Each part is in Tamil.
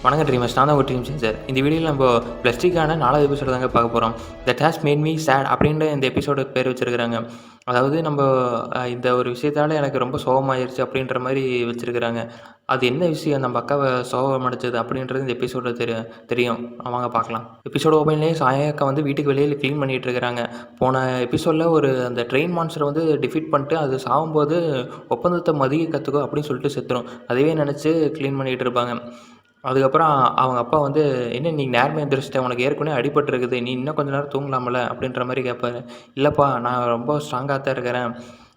வணக்கம் ட்ரீமர்ஸ், நான் தான் உங்கள் ட்ரீம் சேஞ்சர். இந்த வீடியோவில் நம்ம ப்ளஸ் 3க்கான 4வது எபிசோடு தாங்க பார்க்க போகிறோம். That has made me sad அப்படின்ற இந்த எபிசோடு பேர் வச்சுருக்கிறாங்க. அதாவது நம்ம இந்த ஒரு விஷயத்தால் எனக்கு ரொம்ப சோகமாயிருச்சு அப்படின்ற மாதிரி வச்சுருக்கிறாங்க. அது என்ன விஷயம் நம்ம அக்காவை சோகமடைச்சது அப்படின்றது இந்த எபிசோடில் தெரியும். வாங்க பார்க்கலாம். எபிசோடு ஓப்பன்லேயே சாயா அக்கா வந்து வீட்டுக்கு வெளியில் க்ளீன் பண்ணிகிட்டு இருக்கிறாங்க. போன எபிசோடில் அந்த ட்ரெயின் மான்ஸ்டரை வந்து டிஃபீட் பண்ணிட்டு அது சாகும்போது ஒப்பந்தத்தை மதிக்க கற்றுக்கோ அப்படின்னு சொல்லிட்டு செத்துரும். அதுவே நினச்சி க்ளீன் பண்ணிகிட்டு இருப்பாங்க. அதுக்கப்புறம் அவங்க அப்பா வந்து, "என்ன நீ நேரமே எந்திரிச்சிட்ட, உனக்கு ஏற்கனவே அடிபட்டுருக்குது, நீ இன்னும் கொஞ்ச நேரம் தூங்கலாம்ல?" அப்படின்ற மாரி கேட்பாரு. "இல்லைப்பா, நான் ரொம்ப ஸ்ட்ராங்காக தான் இருக்கிறேன்.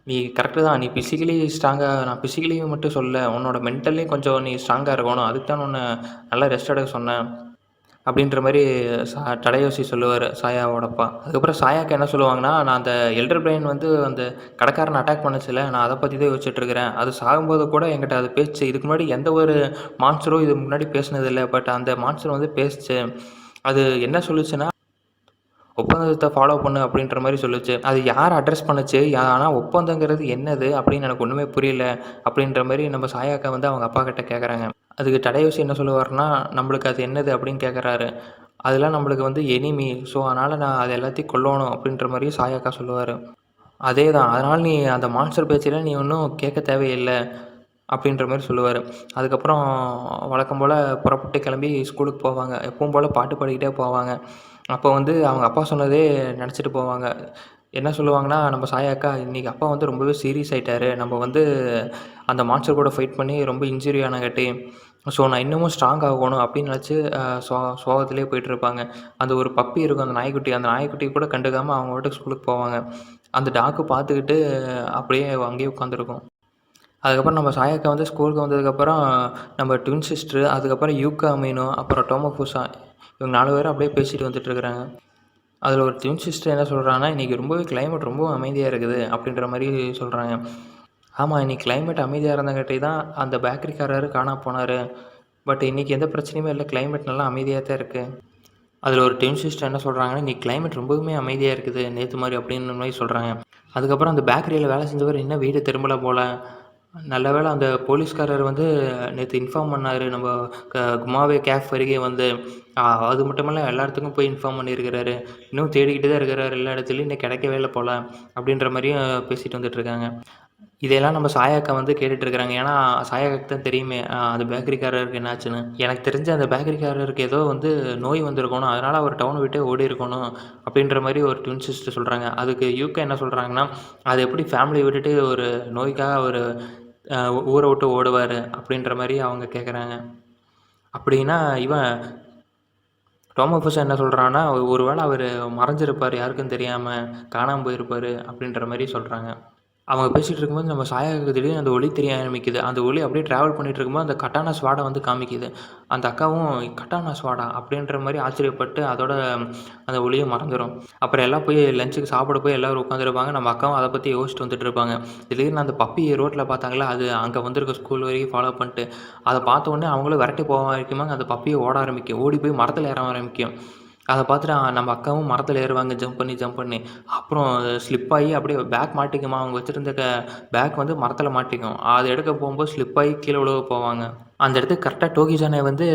நீ கரெக்டு தான், நீ ஃபிசிக்கலி நான் ஃபிசிக்கலி மட்டும் சொல்லல, உன்னோட மென்டலியும் கொஞ்சம் நீ ஸ்ட்ராங்காக இருக்கணும். அதுக்கு தான் உன்னை நல்லா ரெஸ்ட் எடுக்க சொன்னேன்." அப்படின்ற மாரி தடயோசி சொல்லுவார் சாயாவோட அப்பா. அதுக்கப்புறம் சாயாக்கு என்ன சொல்லுவாங்கன்னா, "நான் அந்த எல்டர் பிரெயின் வந்து அந்த கடைக்காரனை அட்டாக் பண்ணுச்சுல்ல, நான் அதை பற்றி தான் யோசிச்சுட்ருக்கிறேன். அது சாகும்போது கூட என்கிட்ட அது பேசுச்சு. இதுக்கு முன்னாடி எந்த ஒரு மான்ஸ்டரும் இதுக்கு முன்னாடி பேசினதில்ல. பட் அந்த மான்ஸ்டர் வந்து பேசுச்சு. அது என்ன சொல்லுச்சுன்னா, ஒப்பந்தத்தை ஃபாலோ பண்ணு அப்படின்ற மாரி சொல்லுச்சு. அது யார் அட்ரஸ் பண்ணுச்சு, ஆனா ஒப்பந்தங்கிறது என்னது அப்படின்னு எனக்கு ஒன்றுமே புரியல." அப்படின்ற மாரி நம்ம சாயாக்கா வந்து அவங்க அப்பா கிட்ட கேட்குறாங்க. அதுக்கு தடயோசி என்ன சொல்லுவாருன்னா, "நம்மளுக்கு அது என்னது?" அப்படின்னு கேட்குறாரு. "அதெல்லாம் நம்மளுக்கு வந்து எனிமி. ஸோ, அதனால் நான் அது எல்லாத்தையும் கொல்லணும்." அப்படின்ற மாரி சாயாக்கா சொல்லுவார். "அதே தான். அதனால் நீ அந்த மான்ஸ்டர் பேச்செல்லாம் நீ ஒன்றும் கேட்க தேவையில்ல." அப்படின்ற மாரி சொல்லுவார். அதுக்கப்புறம் வழக்கம் போல் புறப்பட்டு கிளம்பி ஸ்கூலுக்கு போவாங்க. எப்பவும் போல் பாட்டு பாடிக்கிட்டே போவாங்க. அப்போ வந்து அவங்க அப்பா சொன்னதே நினச்சிட்டு போவாங்க. என்ன சொல்லுவாங்கன்னா, நம்ம சாயா அக்கா, "இன்னைக்கு அப்பா வந்து ரொம்பவே சீரியஸ் ஆயிட்டாரு. நம்ம வந்து அந்த மான்ஸ்டர் கூட ஃபைட் பண்ணி ரொம்ப இன்ஜுரி ஆனங்காட்டி, ஸோ நான் இன்னமும் ஸ்ட்ராங் ஆகணும்." அப்படின்னு நினச்சி சோகத்திலே போயிட்டுருப்பாங்க. அந்த ஒரு பப்பி இருக்கும், அந்த நாய்க்குட்டி. அந்த நாய்க்குட்டி கூட கண்டுக்காம அவங்க பாட்டுக்கு ஸ்கூலுக்கு போவாங்க. அந்த டாக்கு பார்த்துக்கிட்டு அப்படியே அங்கேயே உட்காந்துருக்கும். அதுக்கப்புறம் நம்ம சாயாக்கா வந்து ஸ்கூலுக்கு வந்ததுக்கப்புறம் நம்ம ட்வின் சிஸ்டரு, அதுக்கப்புறம் யூகா மீனு, அப்புறம் டோமோஃபூசா, இவங்க 4 பேரும் அப்படியே பேசிட்டு வந்துட்டுருக்குறாங்க. அதில் ஒரு ட்வின் சிஸ்டர் என்ன சொல்கிறாங்கன்னா, "இன்றைக்கி ரொம்பவே கிளைமேட் ரொம்ப அமைதியாக இருக்குது." அப்படின்ற மாரி சொல்கிறாங்க. ஆமாம், இன்னைக்கு கிளைமேட் அமைதியாக இருந்தங்காட்டி தான் அந்த பேக்கரிக்காரரு காணாம போனார். பட் இன்றைக்கி எந்த பிரச்சனையுமே இல்லை, கிளைமேட் நல்லா அமைதியாக தான் இருக்குது. அதில் ஒரு ட்வின் சிஸ்டர் என்ன சொல்கிறாங்கன்னா, "இன்னைக்கு கிளைமேட் ரொம்பவுமே அமைதியாக இருக்குது, நேற்று மாதிரி." அப்படின்ற மாரி சொல்கிறாங்க. அதுக்கப்புறம் அந்த பேக்கரியில் வேலை செஞ்சவர் இன்னும் வீடு திரும்பல போல. நல்ல வேளை அந்த போலீஸ்காரர் வந்து நேற்று இன்ஃபார்ம் பண்ணார். நம்ம குமாவே கேஃப் அருகே வந்து அது மட்டுமல்ல, எல்லா இடத்துக்கும் போய் இன்ஃபார்ம் பண்ணியிருக்கிறாரு. இன்னும் தேடிக்கிட்டு தான் இருக்கிறாரு எல்லா இடத்துலையும். இன்னும் கிடைக்கவே இல்லை போல அப்படின்ற மாதிரியும் பேசிட்டு வந்துட்டுருக்காங்க. இதையெல்லாம் நம்ம சாயாக்கா வந்து கேட்டுட்ருக்குறாங்க. ஏன்னா சாயாக்காக்கு தான் தெரியுமே அந்த பேக்கரிக்காரருக்கு என்னாச்சுன்னு. எனக்கு தெரிஞ்சு அந்த பேக்கரிக்காரருக்கு ஏதோ வந்து நோய் வந்திருக்கணும். அதனால் அவர் டவுனை விட்டே ஓடி இருக்கணும் அப்படின்ற மாதிரி ஒரு ட்வின் சிஸ்டர் சொல்கிறாங்க. அதுக்கு யூகா என்ன சொல்கிறாங்கன்னா, அது எப்படி ஃபேமிலியை விட்டுட்டு ஒரு நோய்க்காக ஒரு ஊரை விட்டு ஓடுவார் அப்படின்ற மாரி அவங்க கேட்குறாங்க. அப்படின்னா இவன் டோமோஃபஸ் என்ன சொல்கிறான்னா, ஒரு வேளை அவர் மறைஞ்சிருப்பார், யாருக்கும் தெரியாம காணாம போயிருப்பார் அப்படின்ற மாரி சொல்கிறாங்க. அவங்க பேசிகிட்டு இருக்கும்போது நம்ம சாயாவுக்கு திடீர்னு அந்த ஒலி தெரிய ஆரம்பிக்குது. அந்த ஒலி அப்படியே ட்ராவல் பண்ணிட்டு இருக்கும்போது அந்த கட்டானா ஸ்வாட வந்து காமிக்குது. அந்த அக்காவும் கட்டானா ஸ்வாடா அப்படின்ற மாரி ஆச்சரியப்பட்டு அதோட அந்த ஒலியும் மறந்துரும். அப்புறம் எல்லாம் போய் லஞ்சுக்கு சாப்பிட போய் எல்லோரும் உட்காந்துருப்பாங்க. நம்ம அக்காவும் அதை பற்றி யோசிச்சுட்டு வந்துட்டு இருப்பாங்க. திடீர்னு அந்த பப்பி ரோட்டில் பார்த்தாங்களா, அது அங்கே வந்திருக்க ஸ்கூல் வரைக்கும் ஃபாலோ பண்ணிட்டு, அதை பார்த்த உடனே அவங்களும் விரட்டி போக ஆரம்பிக்குமாங்க. அந்த பப்பியை ஓட ஆரம்பிக்கும். ஓடி போய் மரத்தில் ஏற ஆரம்பிக்கும். அத பார்த்துட்டு நம்ம அக்காவும் மரத்துல ஏறுவாங்க ஜம்ப் பண்ணி. அப்புறம் ஸ்லிப் ஆகி அப்படியே பேக் மாட்டிக்குமா, அவங்க வச்சிருந்த பேக் வந்து மரத்துல மாட்டிக்கும். அத எடுக்க போகும்போது ஸ்லிப் ஆகி கீழ விழுக போவாங்க. அந்த இடத்துக்கு கரெக்ட்டா டோகிஜானை வந்து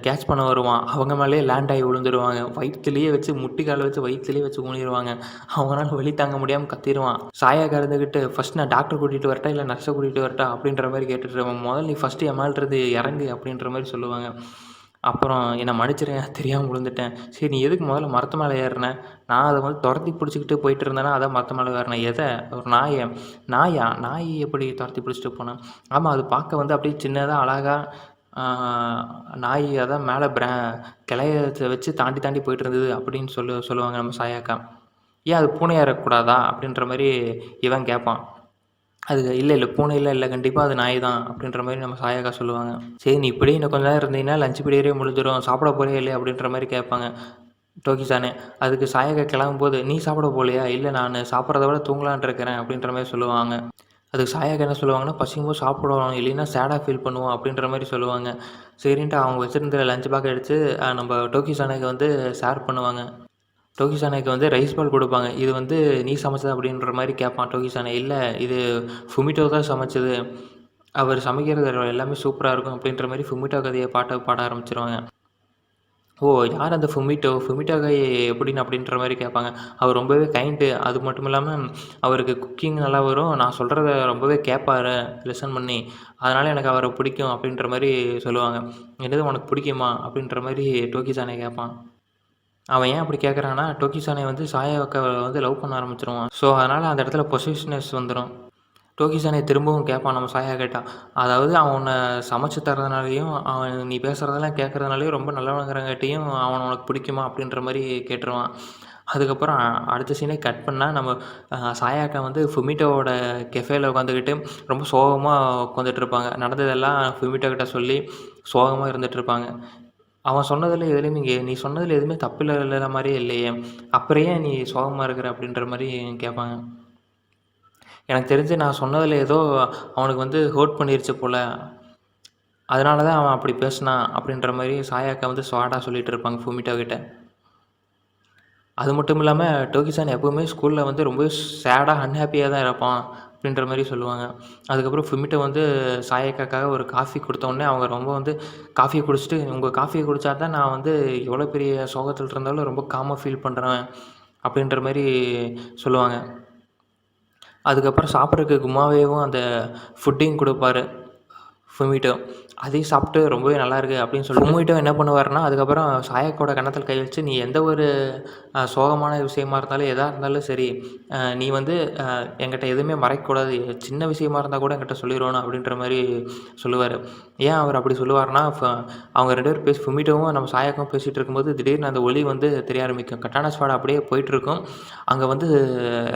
கேட்ச் பண்ண வருவான். அவங்க மேலேயே லேண்ட் ஆகி விழுந்துருவாங்க. வயித்துலயே வச்சு முட்டி கால வச்சு வயித்துலயே வச்சு ஊனிருவாங்க. அவங்கனால வலி தாங்க முடியாம கத்திருவான். சாயாக்கா இருந்துகிட்டு, "ஃபர்ஸ்ட் நான் டாக்டர கூட்டிட்டு வரட்டா? இல்ல நர்ஸ கூட்டிட்டு வரட்டா?" அப்படின்ற மாரி கேட்டுட்டு இருப்பான். "மொதல்ல நீ ஃபர்ஸ்ட் என் மேல இருந்து இறங்கு." அப்படின்ற மாரி சொல்லுவாங்க. அப்புறம் "என்ன மன்னிச்சிடுங்க, தெரியாம விழுந்துட்டேன்." "சரி, நீ எதுக்கு முதல்ல மரத்து மேல ஏறுன?" "நான் அத வந்து தொரத்தி பிடிச்சுக்கிட்டு போயிட்டு இருந்தேனா, அதான் மரத்து மேல ஏறுனேன்." "எத?" "ஒரு நாய." "நாயா? நாய் எப்படி தொரத்தி பிடிச்சிட்டு போன?" "ஆமா, அது பார்க்க வந்து அப்படியே சின்னதா அழகா நாய் அதான் மேல கிளைய வச்சு தாண்டி தாண்டி போயிட்டு இருந்தது." அப்படின்னு சொல்லுவாங்க நம்ம சாயாக்கா. "ஏன் அது பூனையா இருக்கக்கூடாதா?" அப்படின்ற மாரி இவன் கேட்பான். அதுக்கு இல்ல பூனைலாம் இல்ல. கண்டிப்பா அது நாய் தான் அப்படின்ற மாரி நம்ம சாயாக்கா சொல்லுவாங்க. சரி, நீ இப்படியே இன்னும் கொஞ்ச நேரம் இருந்தீன்னா லஞ்ச் பீரியடே முடிஞ்சிரும். சாப்பிட போறியா இல்லையா? அப்படின்ற மாரி கேட்பாங்க டோக்கிசானு. அதுக்கு சாயாக்கா கிளம்பும்போது, "நீ சாப்பிட போலையா?" "இல்ல, நானு சாப்பிட்றத விட தூங்கலான்னு இருக்கிறேன்." அப்படின்ற மாரி சொல்லுவாங்க. அதுக்கு சாயாக்கா என்ன சொல்லுவாங்கன்னா, "பசிக்கும்போது சாப்பிடணும். இல்லைன்னா சேடா ஃபீல் பண்ணுவோம்." அப்படின்ற மாரி சொல்லுவாங்க. சரின்ட்டு அவங்க வச்சிருந்த லஞ்ச் பேக்க எடுத்து நம்ம டோக்கிசானுக்கு வந்து ஷேர் பண்ணுவாங்க. டோகிசானேக்கு வந்து ரைஸ் பால் குடுப்பாங்க. "இது வந்து நீ சமைச்சதா?" அப்படின்ற மாரி கேட்பான் டோகிசானே. "இல்ல, இது ஃபுமிட்டோ தான் சமைச்சது." அவர் சமைக்கிறது எல்லாமே சூப்பரா இருக்கும் அப்படின்ற மாரி ஃபுமிட்டோ கதைய பாட ஆரம்பிச்சுருவாங்க. ஓ! யார் அந்த ஃபுமிட்டோ? ஃபுமிட்டோ கை எப்படின்னு அப்படின்ற மாரி கேட்பாங்க. அவர் ரொம்பவே கைண்டு. அது மட்டும் இல்லாம அவருக்கு குக்கிங் நல்லா வரும். நான் சொல்றத ரொம்பவே கேட்பாரு லிசன் பண்ணி. அதனால எனக்கு அவர பிடிக்கும் அப்படின்ற மாரி சொல்லுவாங்க. "என்னது உனக்கு பிடிக்குமா?" அப்படின்ற மாரி டோக்கிசானே கேட்பான். அவன் ஏன் அப்படி கேட்குறான்னா, டோக்கிசானே வந்து சாயா அக்காவ வந்து லவ் பண்ண ஆரம்பிச்சுருவான். ஸோ, அதனால அந்த இடத்துல பொசசிவ்னஸ் வந்துரும். டோக்கிசானே திரும்பவும் கேட்பான் நம்ம சாயா கேட்டா. அதாவது அவன் உன்ன சமைச்சு தர்றதுனாலயும், அவன் நீ பேசுறதெல்லாம் கேட்கறதுனாலயும் ரொம்ப நல்லவங்கிறங்காட்டியும் அவன உனக்கு பிடிக்குமா? அப்படின்ற மாரி கேட்டுருவான். அதுக்கப்புறம் அடுத்த சீனே கட் பண்ணா நம்ம சாயா அக்கா வந்து ஃபுமிட்டோவோட கெஃபேல உட்காந்துக்கிட்டு ரொம்ப சோகமா உட்காந்துட்ருப்பாங்க. நடந்ததெல்லாம் ஃபுமிட்டோ கிட்ட சொல்லி சோகமா இருந்துட்டுருப்பாங்க. அவன் சொன்னதில எதுலயுமே நீ சொன்னதில எதுவுமே தப்பில்ல மாரியே இல்லையே! அப்புறம் ஏன் நீ சோகமா இருக்கிற? அப்படின்ற மாரி கேட்பாங்க. எனக்கு தெரிஞ்சு நான் சொன்னதில ஏதோ அவனுக்கு வந்து ஹர்ட் பண்ணிருச்சு போல. அதனால தான் அவன் அப்படி பேசுனான் அப்படின்ற மாரி சாயாக்கா வந்து ஸ்வாட்டா சொல்லிட்டு இருப்பாங்க ஃபுமிட்டோ கிட்ட. அது மட்டும் இல்லாம டோக்கிசான் எப்பவுமே ஸ்கூல்ல வந்து ரொம்பவே சேடா, அன்ஹேப்பியா தான் இருப்பான் அப்படின்ற மாரி சொல்லுவாங்க. அதுக்கப்புறம் ஃபுமிட்டோ வந்து சாயாக்காக்காக ஒரு காஃபி குடுத்தோனே அவங்க ரொம்ப வந்து காஃபிய குடிச்சுட்டு, "உங்க காஃபிய குடிச்சா தான் நான் வந்து எவ்வளோ பெரிய சோகத்தில இருந்தாலும் ரொம்ப காமா ஃபீல் பண்றேன்." அப்படின்ற மாரி சொல்லுவாங்க. அதுக்கப்புறம் சாப்பிட்றதுக்கு குமாவேவும் அந்த ஃபுட்டையும் குடுப்பாரு ஃபுமிட்டோ. அதையும் சாப்பிட்டு ரொம்பவே நல்லாயிருக்கு அப்படின்னு சொல்லிட்டு ஃபுமிட்டோ என்ன பண்ணுவாருன்னா, அதுக்கப்புறம் சாயாக்கோட கன்னத்தில கை வச்சு, "நீ எந்த ஒரு சோகமான விஷயமா இருந்தாலும், எதா இருந்தாலும் சரி, நீ வந்து என்கிட்ட எதுவுமே மறைக்கக்கூடாது. சின்ன விஷயமா இருந்தா கூட என்கிட்ட சொல்லிறணும்." அப்படின்ற மாரி சொல்லுவாரு. ஏன் அவர் அப்படி சொல்லுவாருன்னா, அவங்க 2 பேரும் ஃபுமிட்டோவும் நம்ம சாயாக்காவும் பேசிட்டு இருக்கும்போது, திடீர்னு அந்த ஒலி வந்து தெரிய ஆரம்பிக்கும். கட்டானா ஸ்குவாட் அப்படியே போயிட்டுருக்கும். அங்க வந்து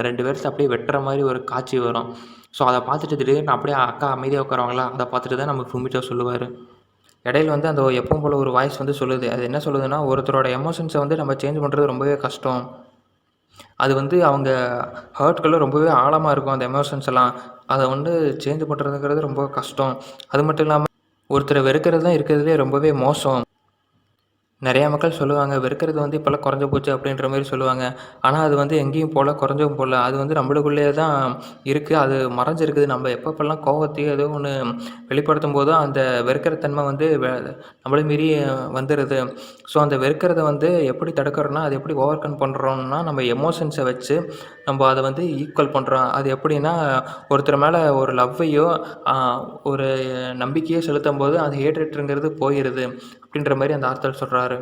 2 பேர்த்த அப்படியே வெட்டுற மாரி ஒரு காட்சி வரும். ஸோ, அத பார்த்துட்டு திடீர்னு அப்படியே அக்கா அமைதியா உட்காருவாங்களா, அத பார்த்துட்டு தான் நம்ம ஃபுமிட்டோ சொல்லுவாரு. இடையில வந்து அந்த எப்பவும் போல ஒரு வாய்ஸ் வந்து சொல்லுது. அது என்ன சொல்லுதுன்னா, ஒருத்தரோட எமோஷன்ஸ வந்து நம்ம சேஞ்ச் பண்றது ரொம்பவே கஷ்டம். அது வந்து அவங்க ஹர்ட்குள்ள ரொம்பவே ஆழமா இருக்கும் அந்த எமோஷன்ஸ் எல்லாம். அத வந்து சேஞ்ச் பண்றதுங்கிறது ரொம்ப கஷ்டம். அது மட்டும் இல்லாம ஒருத்தர வெறுக்கிறது தான் இருக்கிறதுலயே ரொம்பவே மோசம். நெறையா மக்கள் சொல்லுவாங்க, வெறுக்கிறது வந்து இப்போலாம் குறைஞ்சு போச்சு அப்படின்ற மாரி சொல்லுவாங்க. ஆனா, அது வந்து எங்கேயும் போல, குறைஞ்சும் போல. அது வந்து நம்மளுக்குள்ளேயே தான் இருக்கு. அது மறைஞ்சிருக்குது. நம்ம எப்பப்பலாம் கோவத்தையோ ஏதோ ஒண்ணு வெளிப்படுத்தும்போதோ, அந்த வெறுக்கிற தன்மை வந்து நம்மள மீறி வந்துருது. ஸோ, அந்த வெறுக்கிறத வந்து எப்படி தடுக்கிறோம்னா, அது எப்படி ஓவர் கம் பண்றோம்னா, நம்ம எமோஷன்ஸ வச்சு நம்ம அத வந்து ஈக்குவல் பண்றோம். அது எப்படின்னா, ஒருத்தர் மேல ஒரு லவ்வையோ, அ ஒரு நம்பிக்கையோ செலுத்தும்போது, அந்த ஹேட்ரேட்ங்கிறது போயிருது. அப்படின்ற மாரி அந்த ஆத்தர் சொல்றாரு.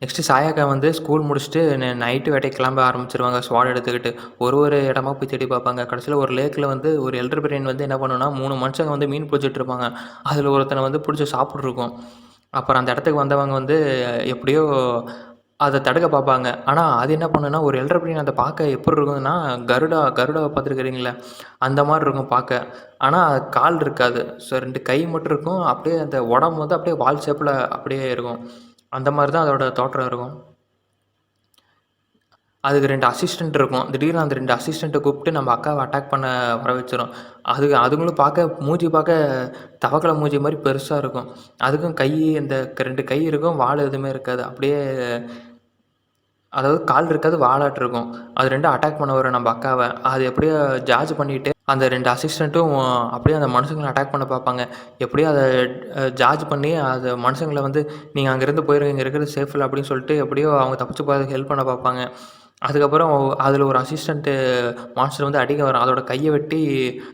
நெக்ஸ்ட்டு சாயாக்கா வந்து ஸ்கூல் முடிச்சுட்டு நைட்டு வேட்டைக்கு கிளம்ப ஆரம்பிச்சுருவாங்க ஸ்வாட் எடுத்துக்கிட்டு. ஒரு இடமா போய் தேடி பார்ப்பாங்க. கடைசியில ஒரு லேக்ல வந்து ஒரு எல்டர் பிரெயின் வந்து என்ன பண்ணும்னா, 3 மனுஷங்க வந்து மீன் புடிச்சிட்டு இருப்பாங்க. அதில ஒருத்தன வந்து புடிச்சு சாப்பிட்டுருக்கும். அப்புறம் அந்த இடத்துக்கு வந்தவங்க வந்து எப்படியோ அத தடுக்க பார்ப்பாங்க. ஆனா, அது என்ன பண்ணும்னா, ஒரு எல்டர் பிரெயின் அத பார்க்க எப்படி இருக்கும்னா, கருடாவ பார்த்துருக்கிறீங்களா? அந்த மாரி இருக்கும் பார்க்க. ஆனா, கால் இருக்காது. ஸோ 2 கை மட்டும் இருக்கும். அப்படியே அந்த உடம்பு வந்து அப்படியே வால் ஷேப்ல அப்படியே இருக்கும். அந்த மாரி தான் அதோட தோற்றம் இருக்கும். அதுக்கு 2 அசிஸ்டன்ட் இருக்கும். திடீர்னு அந்த 2 அசிஸ்டன்ட்ட கூப்பிட்டு நம்ம அக்காவ அட்டாக் பண்ண வர வச்சுரும். அதுங்களும் மூஞ்சி பார்க்க தவக்கல மூஞ்சி மாரி பெருசா இருக்கும். அதுக்கும் இந்த 2 கை இருக்கும். வால் எதுவுமே இருக்காது. அப்படியே அதாவது கால் இருக்காது, வாலாட்டு இருக்கும். அது 2ம் அட்டாக் பண்ண வரும் நம்ம அக்காவ. அது எப்படியோ ஜார்ஜ் பண்ணிட்டு, அந்த 2 அசிஸ்டன்ட்டும் அப்படியே அந்த மனுஷங்கள அட்டாக் பண்ண பார்ப்பாங்க. எப்படியோ அத ஜார்ஜ் பண்ணி, அது மனுஷங்கள வந்து, "நீங்க அங்கேருந்து போயிருங்க. இங்க இருக்கிறது சேஃப் இல்ல." அப்படின்னு சொல்லிட்டு எப்படியோ அவங்க தப்பிச்சு போறதுக்கு ஹெல்ப் பண்ண பார்ப்பாங்க. அதுக்கப்புறம் அதில ஒரு அசிஸ்டன்ட் மான்ஸ்டர் வந்து அடிக்க வரும். அதோட கைய வெட்டி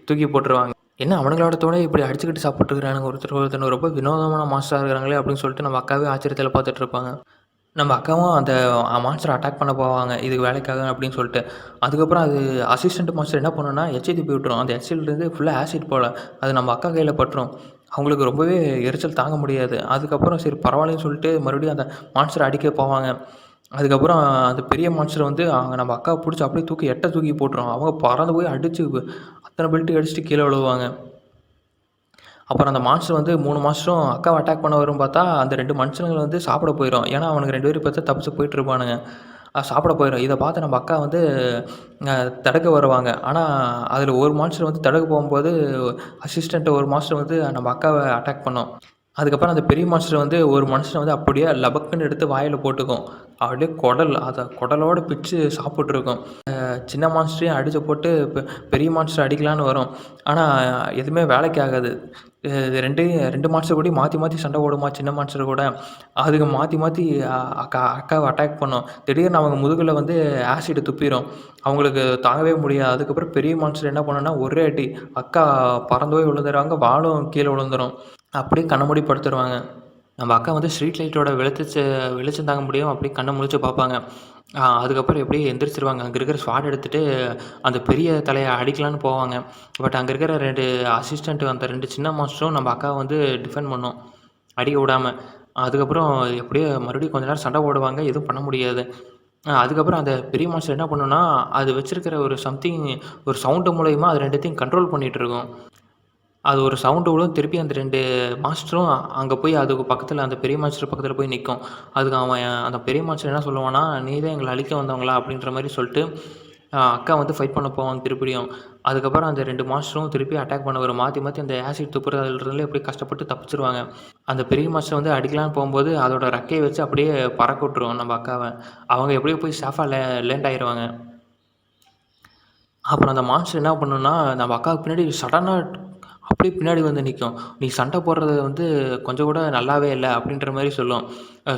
தூக்கி போட்டுருவாங்க. "என்ன அவனுங்களோட தோட இப்படி அடிச்சுக்கிட்டு சாப்பிட்டு இருக்கிறானுங்க. ஒருத்தர் ரொம்ப வினோதமான மான்ஸ்டரா இருக்கிறாங்களே." அப்படின்னு சொல்லிட்டு நம்ம அக்காவே ஆச்சரியத்தில பார்த்துட்டு இருப்பாங்க. நம்ம அக்காவும் அந்த மான்ஸ்டர அட்டாக் பண்ண போவாங்க. இதுக்கு வேலைக்காக அப்படின்னு சொல்லிட்டு. அதுக்கப்புறம் அது அசிஸ்டன்ட் மான்ஸ்டர் என்ன பண்ணும்னா, எச்ச துப்பி விட்டுரும். அந்த எச்சிலருந்து ஃபுல்லா ஆசிட் போல. அது நம்ம அக்கா கையில பட்டுரும். அவங்களுக்கு ரொம்பவே எரிச்சல் தாங்க முடியாது. அதுக்கப்புறம் சரி பரவாயில்லன்னு சொல்லிட்டு மறுபடியும் அந்த மான்ஸ்டர அடிக்க போவாங்க. அதுக்கப்புறம் அந்த பெரிய மான்ஸ்டர் வந்து அவங்க நம்ம அக்காவ புடிச்சு அப்படியே தூக்கி போட்டுரும். அவங்க பறந்து போய் அடிச்சு அத்தன பெல்ட் அடிச்சுட்டு கீழ விழுவாங்க. அப்புறம் அந்த மான்ஸ்டர் வந்து 3 மான்ஸ்டரும் அக்காவ அட்டாக் பண்ண வரும்னு பார்த்தா, அந்த 2 மனுஷனுங்க வந்து சாப்பிட போயிரும். ஏன்னா, அவனுங்க 2 பேரும் இப்ப தப்பிச்சு போயிட்டு இருப்பானுங்க. சாப்பிட போயிரும். இத பார்த்து நம்ம அக்கா வந்து அ தடுக்க வருவாங்க. ஆனா, அதில ஒரு மான்ஸ்டர் வந்து தடுக்க போகும்போது, அசிஸ்டன்ட் ஒரு மான்ஸ்டர் வந்து நம்ம அக்காவ அட்டாக் பண்ணும். அதுக்கப்புறம் அந்த பெரிய மான்ஸ்டர் வந்து ஒரு மனுஷன வந்து அப்படியே லபக்குன்னு எடுத்து வாயில போட்டுக்கும். அப்படியே அத குடலோட பிச்சு சாப்பிட்டுருக்கும். சின்ன மான்ஸ்டரையும் அடிச்சு போட்டு பெரிய மான்ஸ்டர் அடிக்கலான்னு வரும். ஆனா, எதுவுமே வேலைக்கு ஆகாது. 2 2 மான்ஸ்டர் கூடயும் மாத்தி மாத்தி சண்டை போடுமா சின்ன மான்ஸ்டர் கூட. அதுங்க மாத்தி மாத்தி அக்காவ அட்டாக் பண்ணும். திடீர்னு அவங்க முதுகுல வந்து ஆசிட் துப்பிரும். அவங்களுக்கு தாங்கவே முடியாது. அதுக்கப்புறம் பெரிய மான்ஸ்டர் என்ன பண்ணும்னா, ஒரே அடி அக்கா பறந்து போய் விழுந்துருவாங்க. வாலும் கீழ விழுந்துரும். அப்படியே கண்ண மூடி படுத்துருவாங்க. நம்ம அக்கா வந்து ஸ்ட்ரீட் லைட்டோட வெளிச்சம் தாங்க முடியாம அப்படியே கண்ண முழிச்சு பார்ப்பாங்க. அதுக்கப்புறம் எப்படியோ எந்திரிச்சுருவாங்க. அங்க இருக்கிற ஸ்வாட் எடுத்துட்டு அந்த பெரிய தலைய அடிக்கலான்னு போவாங்க. பட் அங்க இருக்கிற 2 அசிஸ்டன்ட் அந்த 2 சின்ன மான்ஸ்டரும் நம்ம அக்காவ வந்து டிஃபெண்ட் பண்ணும். அடிக்க விடாம. அதுக்கப்புறம் எப்படியோ மறுபடியும் கொஞ்ச நேரம் சண்டை போடுவாங்க. எதுவும் பண்ண முடியாது. அதுக்கப்புறம் அந்த பெரிய மான்ஸ்டர் என்ன பண்ணும்னா, அது வச்சிருக்கிற ஒரு சவுண்டு மூலியமா அது 2த்தையும் கண்ட்ரோல் பண்ணிட்டுருக்கும். அது ஒரு சவுண்டு விடும். திருப்பி அந்த 2 மாஸ்டரும் அங்க போய் அதுக்கு பக்கத்துல அந்த பெரிய மாஸ்டர் பக்கத்துல போய் நிக்கும். அதுக்கு அவன் அந்த பெரிய மாஸ்டர் என்ன சொல்லுவான்னா, "நீ தான் எங்கள அழிக்க வந்தவங்களா?" அப்படின்ற மாரி சொல்லிட்டு, அக்கா வந்து ஃபைட் பண்ண போவாங்க திருப்பியும். அதுக்கப்புறம் அந்த 2 மாஸ்டரும் திருப்பி அட்டாக் பண்ண வரும். மாத்தி மாத்தி அந்த ஆசிட் துப்புறதுலருந்து எப்படியோ கஷ்டப்பட்டு தப்பிச்சுருவாங்க. அந்த பெரிய மாஸ்டர் வந்து அடிக்கலான்னு போம்போது, அதோட ரெக்கைய வச்சு அப்படியே பறக்க விட்டுரும் நம்ம அக்காவ. அவங்க எப்படியோ போய் சேஃபா லேண்ட் ஆயிருவாங்க. அப்புறம் அந்த மான்ஸ்டர் என்ன பண்ணும்னா, நம்ம அக்காவுக்கு பின்னாடி சடனா அப்படியே பின்னாடி வந்து நிக்கும். "நீ சண்டை போடுறது வந்து கொஞ்சம் கூட நல்லாவே இல்ல." அப்படின்ற மாரி சொல்லும்.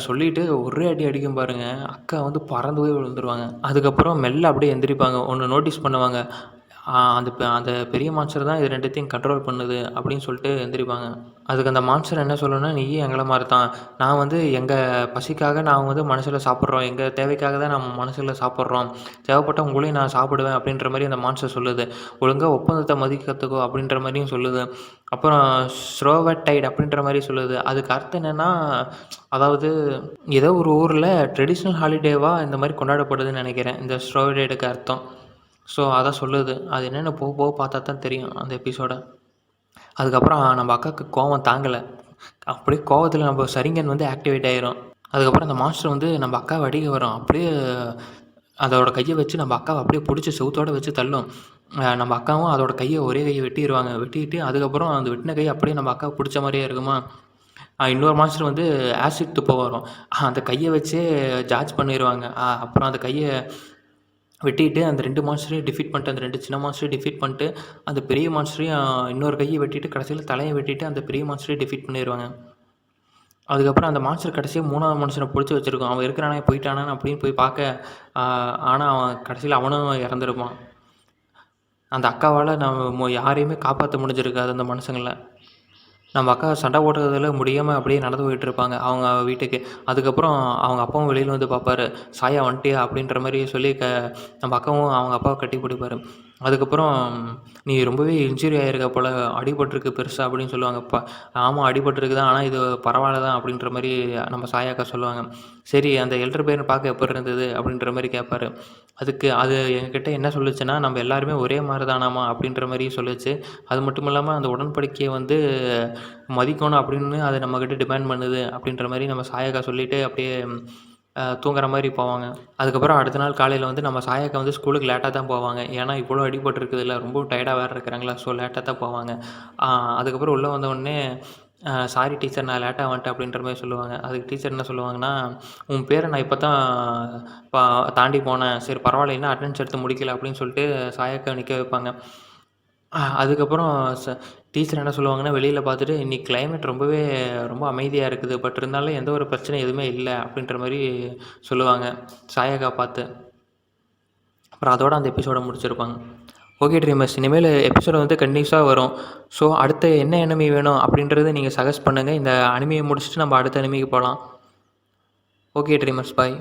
சொல்லிட்டு ஒரே அடி அடிக்கும் பாருங்க. அக்கா வந்து பறந்து போய் விழுந்துருவாங்க. அதுக்கப்புறம் மெல்ல அப்படியே எந்திரிப்பாங்க. ஒண்ணு நோட்டீஸ் பண்ணுவாங்க. அந்த பெரிய மான்ஸ்டர் தான் இது 2த்தையும் கண்ட்ரோல் பண்ணுது அப்படின்னு சொல்லிட்டு எந்திரிப்பாங்க. அதுக்கு அந்த மான்ஸ்டர் என்ன சொல்லும்னா, "நீயும் எங்கள மாரி தான். நான் வந்து எங்க பசிக்காக நான் வந்து மனுஷங்கள சாப்பிடுறோம். எங்க தேவைக்காக தான் நம்ம மனுஷங்கள சாப்பிடுறோம். தேவைப்பட்டா உங்களையும் நான் சாப்பிடுவேன்." அப்படின்ற மாரி அந்த மான்ஸ்டர் சொல்லுது. "ஒழுங்கா ஒப்பந்தத்த மதிக்க கத்துக்கோ." அப்படின்ற மாரியும் சொல்லுது. அப்புறம் ஸ்லோவர்டைட் அப்படின்ற மாரி சொல்லுது. அதுக்கு அர்த்தம் என்னன்னா, அதாவது ஏதோ ஒரு ஊர்ல ட்ரெடிஷ்னல் ஹாலிடேவா இந்த மாரி கொண்டாடப்படுதுன்னு நெனைக்கிறேன். இந்த ஸ்லோவர்டைடுக்கு அர்த்தம். ஸோ அதான் சொல்லுது. அது என்னன்னு போக போக பார்த்தா தான் தெரியும் அந்த எபிசோட. அதுக்கப்புறம் நம்ம அக்காவுக்கு கோவம் தாங்கல. அப்படியே கோவத்தில நம்ம ஷரிங்கன் வந்து ஆக்டிவேட் ஆயிரும். அதுக்கப்புறம் அந்த மான்ஸ்டர் வந்து நம்ம அக்காவ அடிக்க வரும். அப்படியே அதோட கைய வச்சு நம்ம அக்காவ அப்படியே புடிச்சு செவுத்தோட வச்சு தள்ளும். நம்ம அக்காவும் அதோட ஒரே கைய வெட்டிருவாங்க. வெட்டிட்டு அதுக்கப்புறம் அந்த வெட்டின கை அப்படியே நம்ம அக்காவ புடிச்ச மாரியே இருக்குமா, இன்னொரு மான்ஸ்டர் வந்து ஆசிட் துப்ப வரும். அந்த கைய வச்சே ஜார்ஜ் பண்ணிருவாங்க. அப்புறம் அந்த கைய வெட்டிட்டு அந்த 2 மான்ஸ்டரையும் டிஃபீட் பண்ணிட்டு, அந்த 2 சின்ன மான்ஸ்டரையும் டிஃபீட் பண்ணிட்டு, அந்த பெரிய மான்ஸ்டரையும் இன்னொரு கைய வெட்டிட்டு, கடைசியில தலைய வெட்டிட்டு, அந்த பெரிய மான்ஸ்டரையும் டிஃபீட் பண்ணிருவாங்க. அதுக்கப்புறம் அந்த மான்ஸ்டர் கடைசியா 3வது மனுஷன புடிச்சு வச்சிருக்கும். அவன் இருக்கிறானா, போய்ட்டானான்னு அப்படின்னு போய் பார்க்க, ஆனா அவன் கடைசியில அவனும் இறந்திருப்பான். அந்த அக்காவால நம்ம யாரையுமே காப்பாத்த முடிஞ்சிருக்காது அந்த மனுஷங்கள. நம்ம அக்கா சண்டை போடுறதுல முடியாம அப்படியே நடந்து போயிட்டுருப்பாங்க அவங்க வீட்டுக்கு. அதுக்கப்புறம் அவங்க அப்பாவும் வெளியில வந்து பார்ப்பாரு. "சாயா வந்துட்டியா?" அப்படின்ற மாரி சொல்லி நம்ம அக்காவும் அவங்க அப்பாவ கட்டி பிடிப்பாரு. அதுக்கப்புறம், "நீ ரொம்பவே இன்ஜூரி ஆயிருக்க போல, அடிபட்டுருக்கு பெருசா" அப்படின்னு சொல்லுவாங்க. "ஆமா அடிபட்டுருக்கு தான். ஆனா இது பரவாயில்ல தான்." அப்படின்ற மாரி நம்ம சாயா அக்கா சொல்லுவாங்க. "சரி அந்த எல்டர் பெயர்ன்னு பார்க்க எப்படி இருந்தது?" அப்படின்ற மாரி கேட்பாரு. அதுக்கு அது எங்ககிட்ட என்ன சொல்லுச்சுன்னா, "நம்ம எல்லாருமே ஒரே மாரி தானாமா?" அப்படின்ற மாரி சொல்லுச்சு. அது மட்டும் இல்லாம அந்த உடன்படிக்கைய வந்து மதிக்கணும் அப்படின்னு அது நம்மகிட்ட டிமாண்ட் பண்ணுது அப்படின்ற மாரி நம்ம சாயக்கா சொல்லிட்டு அப்படியே தூங்குற மாரி போவாங்க. அதுக்கப்புறம் அடுத்த நாள் காலையில வந்து நம்ம சாயக்கா வந்து ஸ்கூலுக்கு லேட்டா தான் போவாங்க. ஏன்னா இவ்வளோ அடிபட்டுருக்குதுல்ல, ரொம்ப டயர்டா வேற இருக்கிறாங்களா, ஸோ லேட்டா தான் போவாங்க. அதுக்கப்புறம் உள்ள வந்தவுடனே "சாரி டீச்சர் நான் லேட்டா வந்துட்டேன்." அப்படின்ற மாரி சொல்லுவாங்க. அதுக்கு டீச்சர் என்ன சொல்லுவாங்கன்னா, "உன் பேர நான் இப்ப தான் ப தாண்டி போனேன். சரி பரவாயில்ல இன்னும் அட்டெண்டன்ஸ் எடுத்து முடிக்கல." அப்படின்னு சொல்லிட்டு சாயக்காவ நிக்க வைப்பாங்க. அதுக்கப்புறம் டீச்சர் என்ன சொல்லுவாங்கன்னா, வெளியில பார்த்துட்டு, "இன்னைக்கு கிளைமேட் ரொம்ப அமைதியா இருக்குது. பட் இருந்தாலும் எந்த ஒரு பிரச்சனை எதுவுமே இல்ல." அப்படின்ற மாரி சொல்லுவாங்க, சாயகா பார்த்து. அப்புறம் அதோட அந்த எபிசோட முடிச்சிருப்பாங்க. ஓகே ட்ரீமர்ஸ், இனிமேல் எபிசோடு வந்து கன்டினியூஸா வரும். ஸோ அடுத்து என்ன அனிமி வேணும் அப்படின்றத நீங்க சஜெஸ்ட் பண்ணுங்க. இந்த அனிமிய முடிச்சுட்டு நம்ம அடுத்த அனிமிக்கு போலாம். ஓகே ட்ரீமர்ஸ், பாய்.